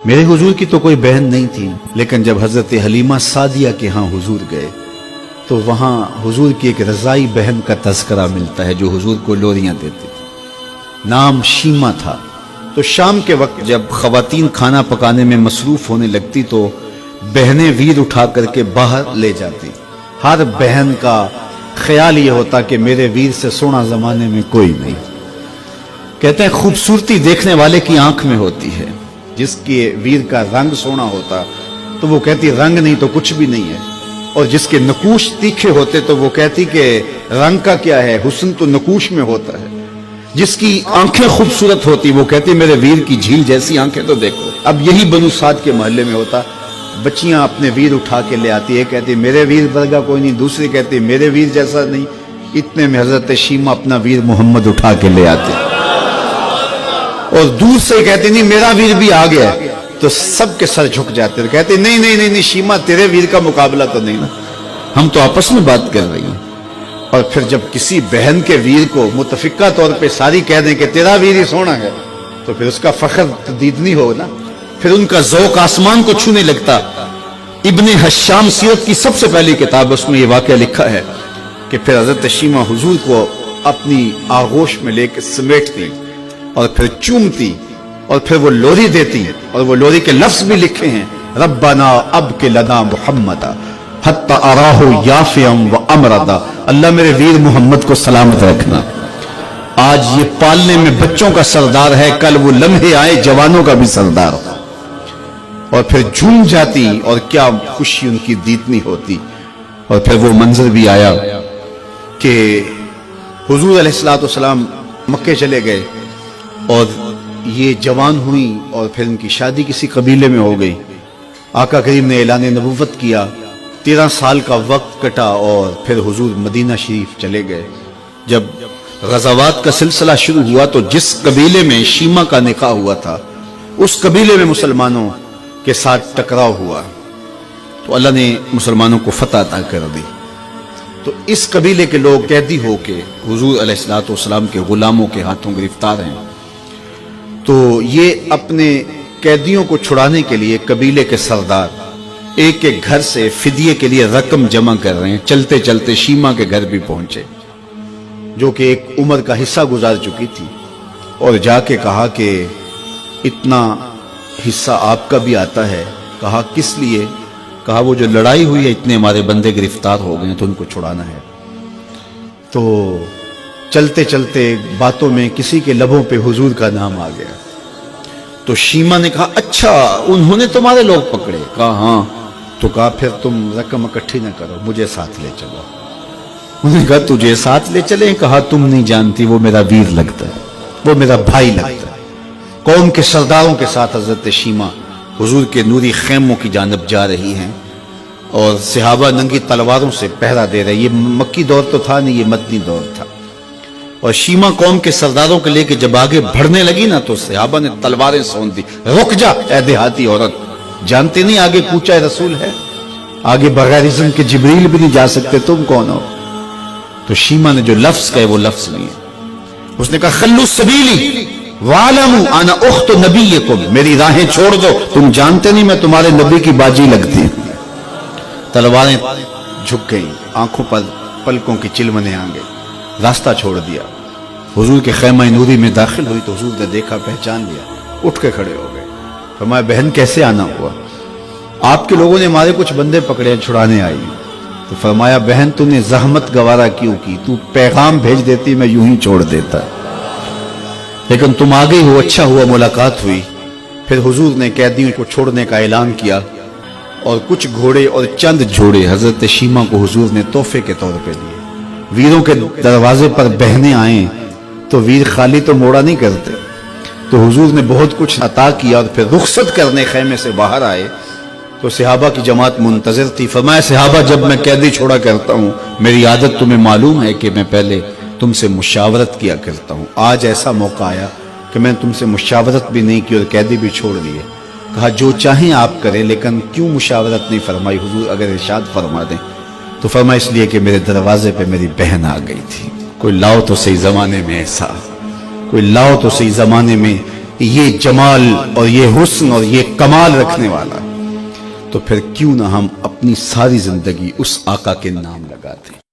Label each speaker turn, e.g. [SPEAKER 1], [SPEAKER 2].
[SPEAKER 1] میرے हुजूर की तो कोई बहन नहीं थी, लेकिन जब हजरत हलीमा सादिया के यहाँ हुजूर गए तो वहाँ हुजूर की एक रजाई बहन का तज़किरा मिलता है जो हुजूर को लोरियां देती थी। नाम शीमा था। तो शाम के वक्त जब खवातीन खाना पकाने में मसरूफ होने लगती तो बहनें वीर उठा करके बाहर ले जाती। हर बहन का ख्याल ये होता कि मेरे वीर से सोना जमाने में कोई नहीं। कहते हैं खूबसूरती देखने वाले की आंख में होती है। जिसके वीर का रंग सोना होता तो वो कहती रंग नहीं तो कुछ भी नहीं है, और जिसके नकूश तीखे होते तो वो कहती कि रंग का क्या है, हुस्न तो नकूश में होता है। जिसकी आंखें खूबसूरत होती वो कहती मेरे वीर की झील जैसी आंखें तो देखो। अब यही बनु साद के मोहल्ले में होता। बच्चियां अपने वीर उठा के ले आती है, कहती मेरे वीर वर्गा कोई नहीं, दूसरी कहती मेरे वीर जैसा नहीं। इतने में हजरत शीमा अपना वीर मोहम्मद उठा के ले आते और दूर से कहती नहीं मेरा वीर भी आ गया, तो सबके सर झुक जाते और कहते नहीं नहीं नहीं नहीं शीमा तेरे वीर का मुकाबला तो नहीं ना, हम तो आपस में बात कर रही हैं। और फिर जब किसी बहन के वीर को मुतफिका तौर पे सारी कह दें कि तेरा वीर ही सोना है, तो फिर उसका फख्र तदीदनी हो ना, फिर उनका ज़ौक़ आसमान को छूने लगता। इब्ने हश्शाम सीरत की सबसे पहली किताब, उसमें यह वाक़या लिखा है कि फिर हज़रत शीमा हुजूर को अपनी आगोश में लेकर समेटती और फिर चूमती और फिर वो लोरी देती, और वो लोरी के लफ्ज भी लिखे हैं, रब्बना अब के लना मुहम्मदा हत्ता अराहु याफियम व अमरदा। अल्लाह मेरे वीर मोहम्मद को सलामत रखना। आज ये पालने में बच्चों का सरदार है, कल वो लम्हे आए जवानों का भी सरदार हो। और फिर झूम जाती और क्या खुशी उनकी दीतनी होती। और फिर वो मंजर भी आया कि हुजूर अलैहिस्सलातु वस्सलाम मक्के चले गए और ये जवान हुई और फिर उनकी शादी किसी कबीले में हो गई। आका करीम ने ऐलान नबुव्वत किया, 13 साल का वक्त कटा और फिर हुजूर मदीना शरीफ चले गए। जब गज़ावात का सिलसिला शुरू हुआ तो जिस कबीले में शीमा का निकाह हुआ था उस कबीले में मुसलमानों के साथ टकराव हुआ तो अल्लाह ने मुसलमानों को फतह अता कर दी। तो इस कबीले के लोग कैदी होके हुजूर अलैहिस्सलातु वस्सलाम के गुलामों के हाथों गिरफ्तार हैं। तो ये अपने कैदियों को छुड़ाने के लिए कबीले के सरदार एक एक घर से फिदिये के लिए रकम जमा कर रहे हैं। चलते चलते शीमा के घर भी पहुंचे जो कि एक उम्र का हिस्सा गुजार चुकी थी, और जाके कहा कि इतना हिस्सा आपका भी आता है। कहा किस लिए? कहा वो जो लड़ाई हुई है इतने हमारे बंदे गिरफ्तार हो गए तो उनको छुड़ाना है। तो चलते चलते बातों में किसी के लबों पे हुजूर का नाम आ गया। तो शीमा ने कहा अच्छा उन्होंने तुम्हारे लोग पकड़े? कहा हाँ। तो कहा फिर तुम रकम इकट्ठी न करो, मुझे साथ ले चलो। उन्होंने कहा तुझे साथ ले चले? कहा तुम नहीं जानती वो मेरा वीर लगता है, वो मेरा भाई लगता है। कौम के सरदारों के साथ हजरत शीमा हुजूर के नूरी खेमों की जानब जा रही हैं और सहाबा नंगी तलवारों से पहरा दे रहे। ये मक्की दौर तो था नहीं, ये मदनी दौर था। और शीमा कौम के सरदारों के लेके जब आगे बढ़ने लगी ना तो सहाबा ने तलवारें सौंप दी। रुक जा ए देहाती औरत, जानते नहीं आगे पूछा रसूल है, आगे बगैर इज़्न के जिब्रील भी नहीं जा सकते, तुम कौन हो? तो शीमा ने जो लफ्ज कहे वो लफ्ज नहीं है। उसने कहा खल्लू सबीली वालमू आना उख्त नबीयकुम, मेरी राहें छोड़ दो, तुम जानते नहीं मैं तुम्हारे नबी की बाजी लगती हूं। तलवारें झुक गई, आंखों पर पलकों की चिलमने आ गई, रास्ता छोड़ दिया। हुजूर के खैमा नूरी में दाखिल हुई तो हुजूर ने देखा, पहचान लिया, उठ के खड़े हो गए। फरमाया बहन कैसे आना हुआ? आपके लोगों ने हमारे कुछ बंदे पकड़े, छुड़ाने आई। तो फरमाया बहन तूने जहमत गवारा क्यों की? तू पैगाम भेज देती मैं यूं ही छोड़ देता, लेकिन तुम आ गई हो, अच्छा हुआ मुलाकात हुई। फिर हुजूर ने कैदियों को छोड़ने का ऐलान किया और कुछ घोड़े और चंद जोड़े हजरत शीमा को हुजूर ने तोहफे के तौर पे दिए। वीरों के दरवाजे पर बहने आए तो वीर खाली तो मोड़ा नहीं करते, तो हुजूर ने बहुत कुछ अता किया। और फिर रुखसत करने खैमे से बाहर आए तो सहाबा की जमात मुंतजर थी। फरमाया सहाबा जब मैं कैदी छोड़ा करता हूँ मेरी आदत तुम्हें मालूम है कि मैं पहले तुमसे मुशावरत किया करता हूँ। आज ऐसा मौका आया कि मैंने तुमसे मुशावरत भी नहीं की और कैदी भी छोड़ दिए। कहा जो चाहें आप करें, लेकिन क्यों मुशावरत नहीं फरमाई? हुजूर अगर इरशाद फरमा दें। तो फरमा इसलिए कि मेरे दरवाजे पे मेरी बहन आ गई थी। कोई लाओ तो सही जमाने में ऐसा, कोई लाओ तो सही जमाने में یہ جمال اور یہ حسن اور یہ کمال رکھنے والا، تو پھر کیوں نہ ہم اپنی ساری زندگی اس آقا کے نام لگاتے ہیں۔